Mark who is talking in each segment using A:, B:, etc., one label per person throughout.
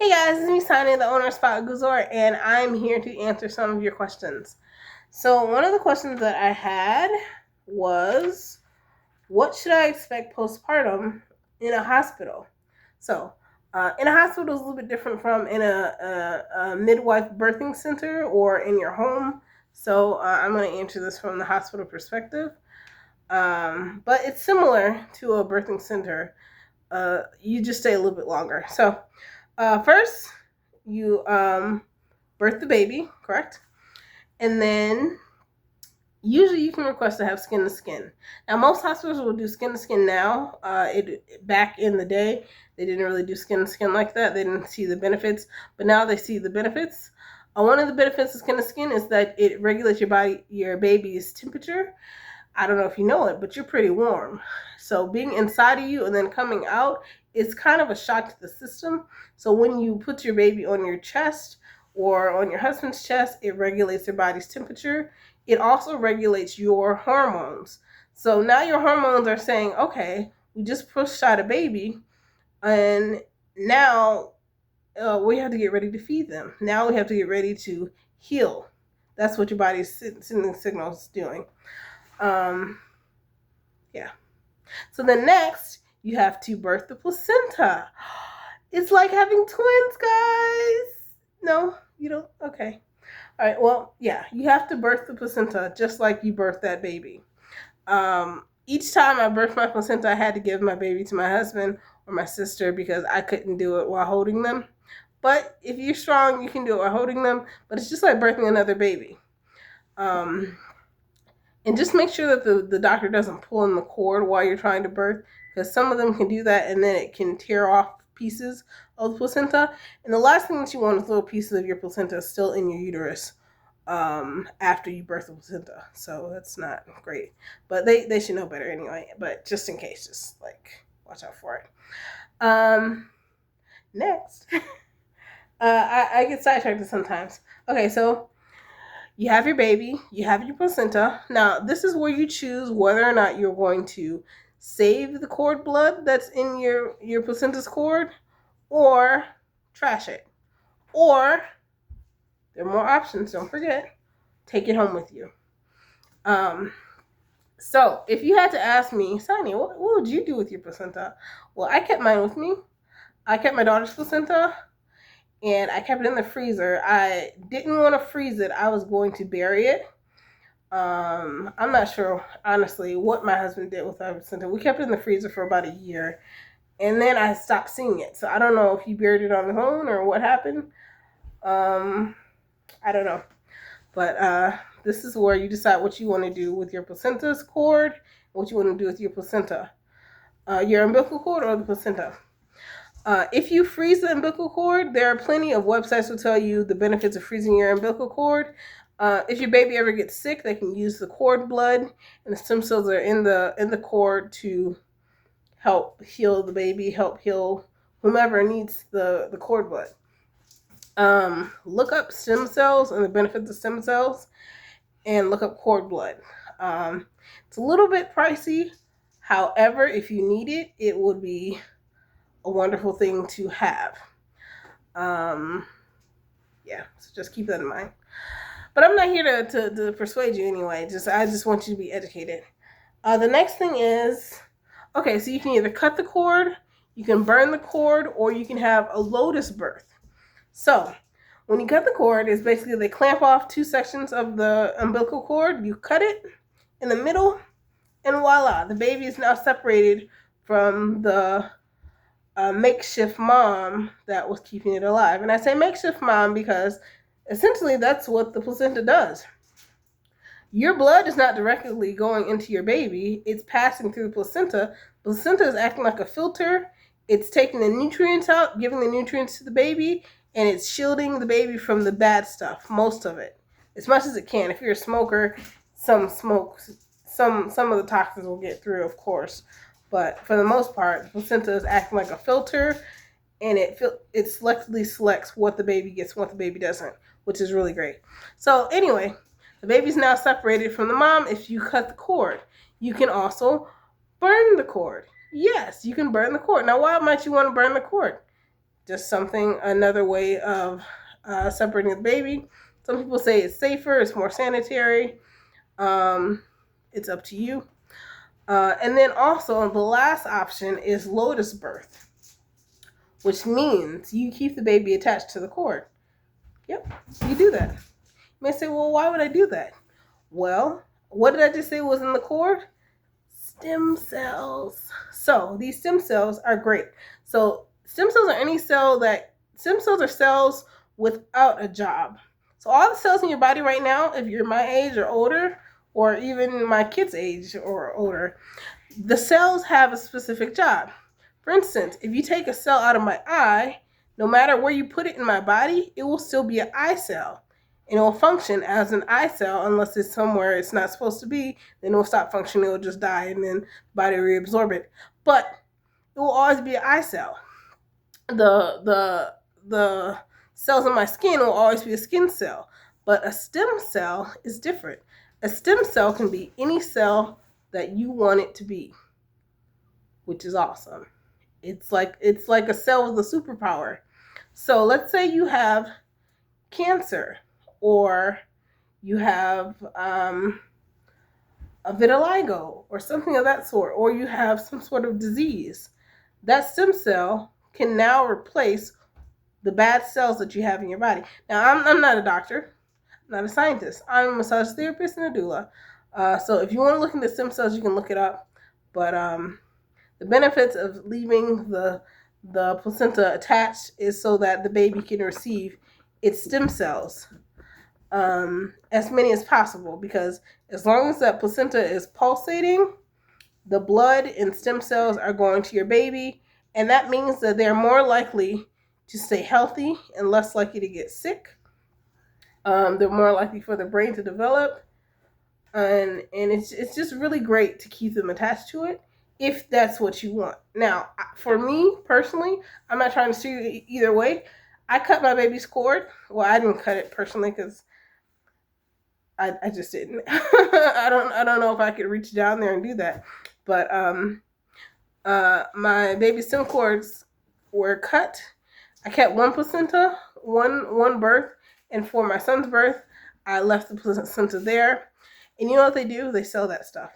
A: Hey guys, it's me, Sonia, the owner of Spot Guzor, and I'm here to answer some of your questions. So, one of the questions that I had was, what should I expect postpartum in a hospital? So, in a hospital is a little bit different from in a midwife birthing center or in your home. So, I'm going to answer this from the hospital perspective. But it's similar to a birthing center. You just stay a little bit longer. So, first, you birth the baby, correct? And then usually you can request to have skin to skin. Now, most hospitals will do skin to skin now. Back in the day, they didn't really do skin to skin like that. They didn't see the benefits, but now they see the benefits. One of the benefits of skin to skin is that it regulates your baby's temperature. I don't know if you know it, but you're pretty warm. So being inside of you and then coming out is kind of a shock to the system. So when you put your baby on your chest or on your husband's chest, it regulates their body's temperature. It also regulates your hormones. So now your hormones are saying, okay, we just pushed out a baby, and now we have to get ready to feed them. Now we have to get ready to heal. That's what your body's sending signals doing. Yeah. So then next, you have to birth the placenta. It's like having twins, guys. No, you don't? Okay. All right, well, yeah, you have to birth the placenta just like you birthed that baby. Each time I birthed my placenta, I had to give my baby to my husband or my sister because I couldn't do it while holding them. But if you're strong, you can do it while holding them. But it's just like birthing another baby. And just make sure that the doctor doesn't pull in the cord while you're trying to birth, because some of them can do that and then it can tear off pieces of the placenta. And the last thing that you want is little pieces of your placenta still in your uterus after you birth the placenta. So that's not great. But they should know better anyway. But just in case, just like watch out for it. Next. I get sidetracked sometimes. Okay, so you have your baby, you have your placenta. Now, this is where you choose whether or not you're going to save the cord blood that's in your placenta's cord or trash it. Or, there are more options, don't forget, take it home with you. So, if you had to ask me, Sonny, what would you do with your placenta? Well, I kept mine with me. I kept my daughter's placenta, and I kept it in the freezer. I didn't want to freeze it. I was going to bury it. I'm not sure, honestly, what my husband did with our placenta. We kept it in the freezer for about a year, and then I stopped seeing it. So I don't know if he buried it on his own or what happened. I don't know. But this is where you decide what you want to do with your placenta's cord, what you want to do with your placenta. Your umbilical cord or the placenta. If you freeze the umbilical cord, there are plenty of websites that tell you the benefits of freezing your umbilical cord. If your baby ever gets sick, they can use the cord blood, and the stem cells are in the cord to help heal the baby, help heal whomever needs the cord blood. Look up stem cells and the benefits of stem cells, and look up cord blood. It's a little bit pricey. However, if you need it, it would be a wonderful thing to have. Yeah, so just keep that in mind. But I'm not here to persuade you anyway. I just want you to be educated. The next thing is, okay, so you can either cut the cord, you can burn the cord, or you can have a lotus birth. So when you cut the cord, it's basically they clamp off two sections of the umbilical cord. You cut it in the middle, and voila, the baby is now separated from the makeshift mom that was keeping it alive. And I say makeshift mom because essentially that's what the placenta does. Your blood is not directly going into your baby. It's passing through the placenta. The placenta is acting like a filter. It's taking the nutrients out, giving the nutrients to the baby, and it's shielding the baby from the bad stuff, most of it, as much as it can. If you're a smoker, some of the toxins will get through, of course. But for the most part, the placenta is acting like a filter, and it selectively selects what the baby gets and what the baby doesn't, which is really great. So anyway, the baby's now separated from the mom if you cut the cord. You can also burn the cord. Yes, you can burn the cord. Now, why might you want to burn the cord? just another way of separating the baby. Some people say it's safer, it's more sanitary. It's up to you. And then also the last option is lotus birth, which means you keep the baby attached to the cord. Yep, you do that. You may say, well, why would I do that? Well, what did I just say was in the cord? Stem cells. So these stem cells are great. So stem cells stem cells are cells without a job. So all the cells in your body right now, if you're my age or older, or even my kid's age or older, the cells have a specific job. For instance, if you take a cell out of my eye, no matter where you put it in my body, it will still be an eye cell. And it will function as an eye cell unless it's somewhere it's not supposed to be. Then it will stop functioning, it will just die, and then the body reabsorb it. But it will always be an eye cell. The cells in my skin will always be a skin cell. But a stem cell is different. A stem cell can be any cell that you want it to be, which is awesome. It's like a cell with a superpower. So let's say you have cancer, or you have a vitiligo or something of that sort, or you have some sort of disease. That stem cell can now replace the bad cells that you have in your body. Now, I'm not a doctor, I'm not a scientist. I'm a massage therapist and a doula. So if you want to look into stem cells, you can look it up. But the benefits of leaving the placenta attached is so that the baby can receive its stem cells, as many as possible, because as long as that placenta is pulsating, the blood and stem cells are going to your baby, and that means that they're more likely to stay healthy and less likely to get sick. They're more likely for the brain to develop, and it's just really great to keep them attached to it if that's what you want. Now, for me personally, I'm not trying to steer you either way. I cut my baby's cord. Well, I didn't cut it personally because I just didn't. I don't know if I could reach down there and do that. But my baby's stem cords were cut. I kept one placenta, one birth, and for my son's birth, I left the placenta there. And you know what they do? They sell that stuff.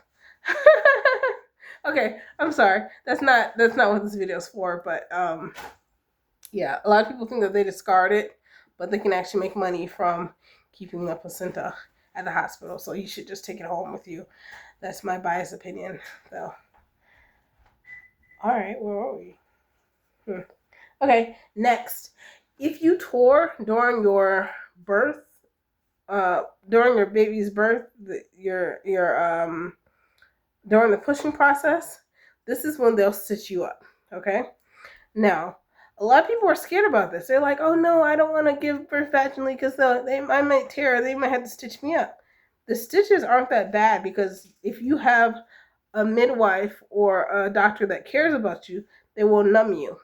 A: Okay, I'm sorry. That's not what this video is for. But yeah, a lot of people think that they discard it, but they can actually make money from keeping the placenta at the hospital. So you should just take it home with you. That's my biased opinion, though. All right, where are we? Okay, next. If you tore during your birth, during your baby's birth, during the pushing process, this is when they'll stitch you up. Okay. Now, a lot of people are scared about this. They're like, "Oh no, I don't want to give birth vaginally because I might tear. They might have to stitch me up." The stitches aren't that bad because if you have a midwife or a doctor that cares about you, they will numb you.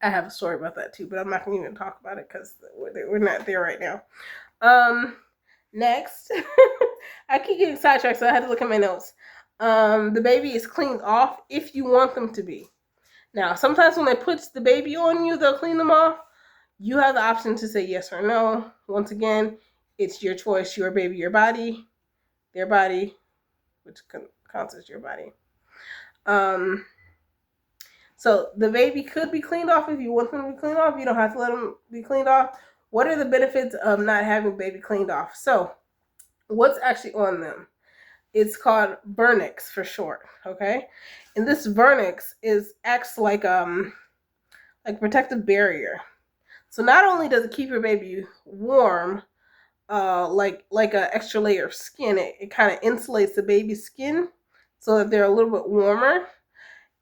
A: I have a story about that too, but I'm not going to even talk about it because we're not there right now. Next, I keep getting sidetracked, so I had to look at my notes. The baby is cleaned off if you want them to be. Now, sometimes when they put the baby on you, they'll clean them off. You have the option to say yes or no. Once again, it's your choice, your baby, your body, their body, which counts as your body. So the baby could be cleaned off if you want them to be cleaned off. You don't have to let them be cleaned off. What are the benefits of not having baby cleaned off? So what's actually on them? It's called vernix for short, okay? And this vernix acts like a protective barrier. So not only does it keep your baby warm, like an extra layer of skin, it kind of insulates the baby's skin so that they're a little bit warmer.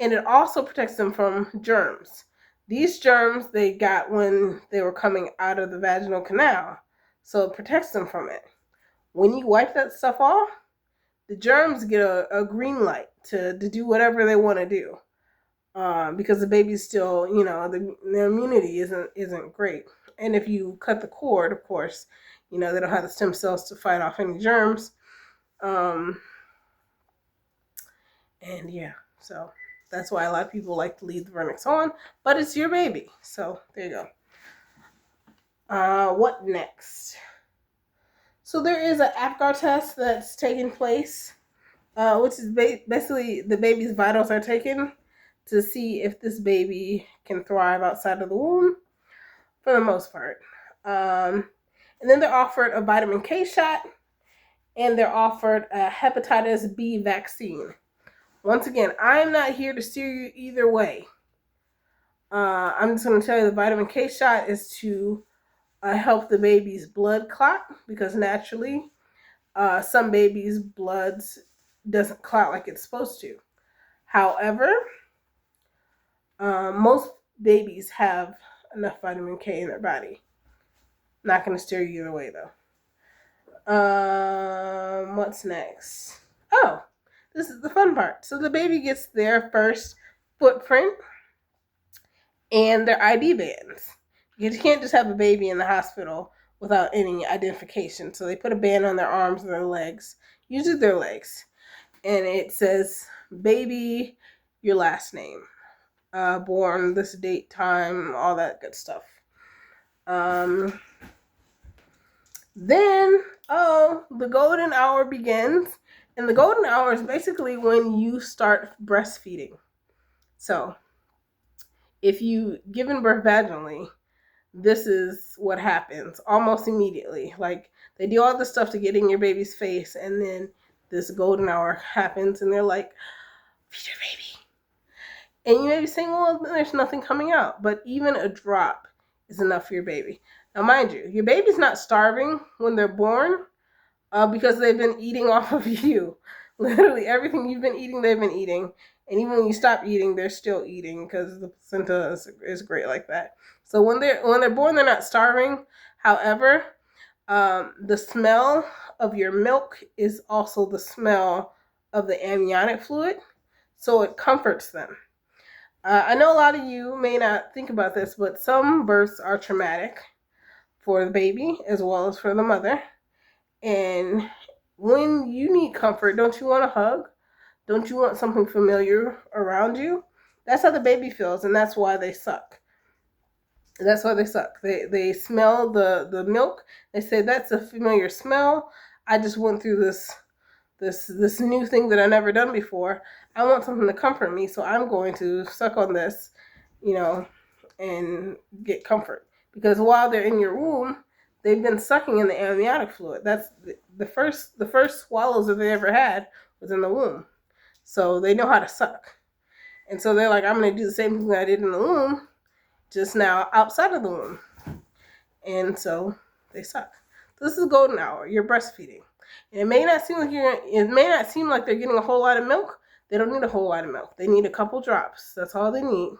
A: And it also protects them from germs. These germs they got when they were coming out of the vaginal canal. So it protects them from it. When you wipe that stuff off, the germs get a green light to do whatever they want to do. Because the baby's still, the immunity isn't great. And if you cut the cord, of course, they don't have the stem cells to fight off any germs. And yeah, so That's why a lot of people like to leave the vernix on, but it's your baby. So there you go. What next? So there is an APGAR test that's taking place, which is basically the baby's vitals are taken to see if this baby can thrive outside of the womb, for the most part. And then they're offered a vitamin K shot, and they're offered a hepatitis B vaccine. Once again, I'm not here to steer you either way. I'm just going to tell you the vitamin K shot is to help the baby's blood clot, because naturally some babies' bloods doesn't clot like it's supposed to. However, most babies have enough vitamin K in their body. Not going to steer you either way, though. What's next? Oh, this is the fun part. So the baby gets their first footprint and their ID bands. You can't just have a baby in the hospital without any identification. So they put a band on their arms and their legs, usually their legs, and it says, baby, your last name, born this date, time, all that good stuff. Then, the golden hour begins. And the golden hour is basically when you start breastfeeding. So, if you given birth vaginally, this is what happens almost immediately. Like, they do all the stuff to get in your baby's face, and then this golden hour happens, and they're like, feed your baby. And you may be saying, well, there's nothing coming out. But even a drop is enough for your baby. Now, mind you, your baby's not starving when they're born because they've been eating off of you. Literally, everything you've been eating, they've been eating. And even when you stop eating, they're still eating because the placenta is great like that. So when they're born, they're not starving. However, the smell of your milk is also the smell of the amniotic fluid. So it comforts them. I know a lot of you may not think about this, but some births are traumatic for the baby as well as for the mother. And when you need comfort, don't you want a hug? Don't you want something familiar around you? That's how the baby feels, and that's why they suck. That's why they suck. They smell the milk. They say, that's a familiar smell. I just went through this new thing that I've never done before. I want something to comfort me, so I'm going to suck on this, and get comfort. Because while they're in your womb, they've been sucking in the amniotic fluid. That's the first swallows that they ever had was in the womb. So they know how to suck. And so they're like, I'm going to do the same thing I did in the womb, just now outside of the womb. And so they suck. This is golden hour. You're breastfeeding. And it may not seem like they're getting a whole lot of milk. They don't need a whole lot of milk. They need a couple drops. That's all they need.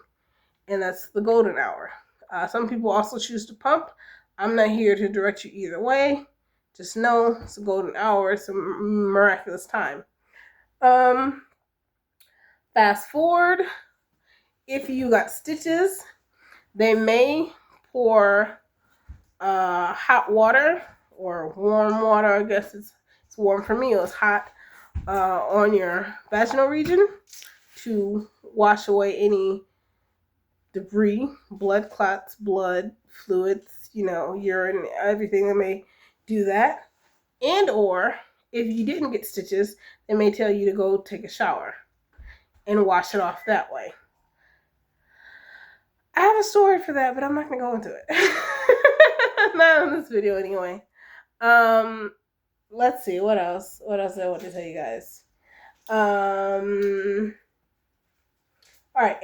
A: And that's the golden hour. Some people also choose to pump. I'm not here to direct you either way. Just know it's a golden hour. It's a miraculous time. Fast forward. If you got stitches, they may pour hot water or warm water. I guess it's warm for me. It was hot on your vaginal region to wash away any debris, blood clots, blood, fluids, urine, everything that may do that. And or if you didn't get stitches, they may tell you to go take a shower and wash it off that way. I have a story for that, but I'm not going to go into it. Not in this video anyway. Let's see, what else? What else I want to tell you guys? Alright,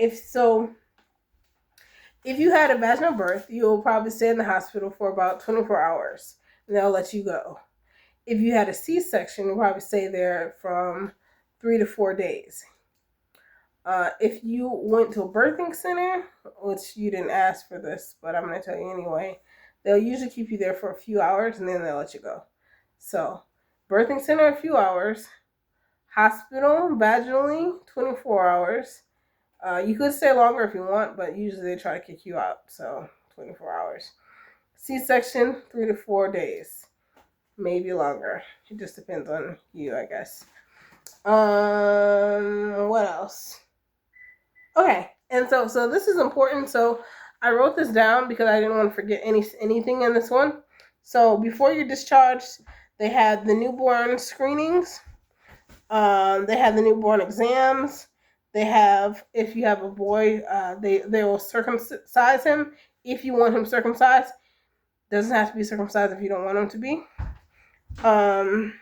A: if you had a vaginal birth, you'll probably stay in the hospital for about 24 hours, and they'll let you go. If you had a C-section, you'll probably stay there from 3 to 4 days. If you went to a birthing center, which you didn't ask for this, but I'm going to tell you anyway, they'll usually keep you there for a few hours, and then they'll let you go. So, birthing center, a few hours. Hospital, vaginally, 24 hours. You could stay longer if you want, but usually they try to kick you out, so 24 hours. C-section, 3 to 4 days. Maybe longer. It just depends on you, I guess. What else? Okay, and so this is important. So I wrote this down because I didn't want to forget anything in this one. So before you're discharged, they have the newborn screenings. They have the newborn exams. They have, if you have a boy, they will circumcise him if you want him circumcised. Doesn't have to be circumcised if you don't want him to be. Um,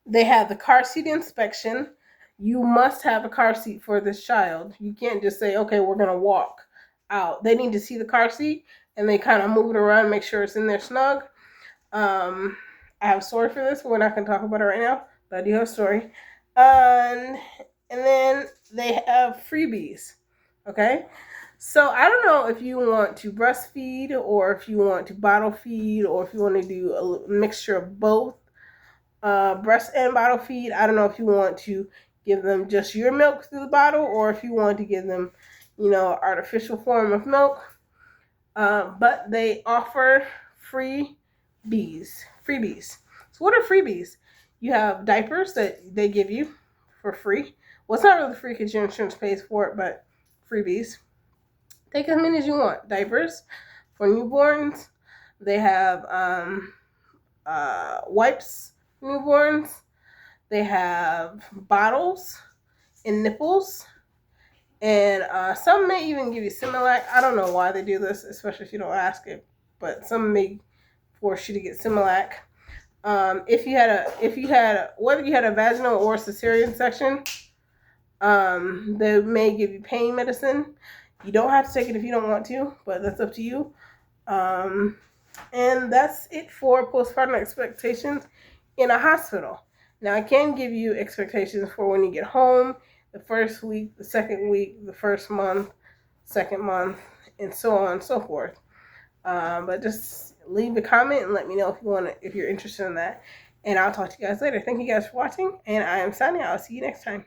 A: they have the car seat inspection. You must have a car seat for this child. You can't just say, okay, we're going to walk out. They need to see the car seat and they kind of move it around, make sure it's in there snug. I have a story for this. We're not going to talk about it right now, but I do have a story. And then they have freebies. Okay. So I don't know if you want to breastfeed or if you want to bottle feed or if you want to do a mixture of both. Breast and bottle feed. I don't know if you want to give them just your milk through the bottle or if you want to give them, artificial form of milk. But they offer freebies. So what are freebies? You have diapers that they give you for free. Well, it's not really free because your insurance pays for it, but freebies. Take as many as you want. Diapers for newborns. They have wipes for newborns. They have bottles and nipples. And some may even give you Similac. I don't know why they do this, especially if you don't ask it. But some may force you to get Similac. If you had whether you had a vaginal or cesarean section, they may give you pain medicine. You don't have to take it if you don't want to, but that's up to you. And that's it for postpartum expectations in a hospital. Now, I can give you expectations for when you get home, the first week, the second week, the first month, second month, and so on and so forth. But just leave a comment and let me know if you're interested in that. And I'll talk to you guys later. Thank you guys for watching, and I am signing out. I'll see you next time.